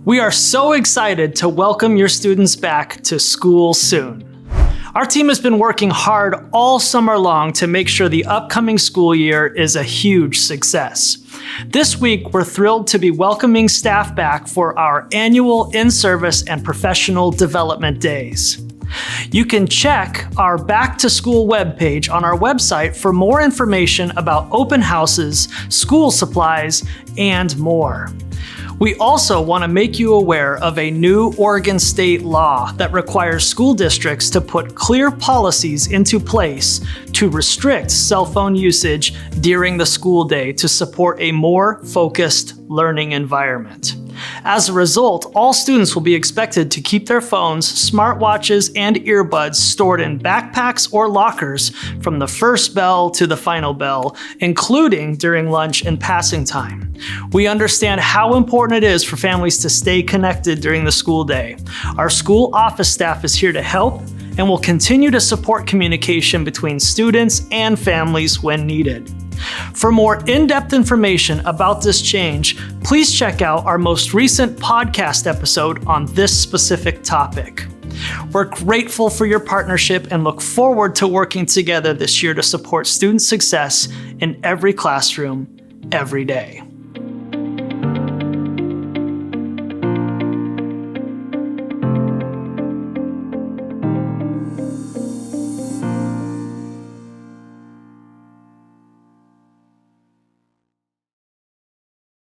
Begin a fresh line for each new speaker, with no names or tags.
We are so excited to welcome your students back to school soon. Our team has been working hard all summer long to make sure the upcoming school year is a huge success. This week, we're thrilled to be welcoming staff back for our annual in-service and professional development days. You can check our Back to School webpage on our website for more information about open houses, school supplies, and more. We also want to make you aware of a new Oregon state law that requires school districts to put clear policies into place to restrict cell phone usage during the school day to support a more focused learning environment. As a result, all students will be expected to keep their phones, smartwatches, and earbuds stored in backpacks or lockers from the first bell to the final bell, including during lunch and passing time. We understand how important it is for families to stay connected during the school day. Our school office staff is here to help and will continue to support communication between students and families when needed. For more in-depth information about this change, please check out our most recent podcast episode on this specific topic. We're grateful for your partnership and look forward to working together this year to support student success in every classroom, every day.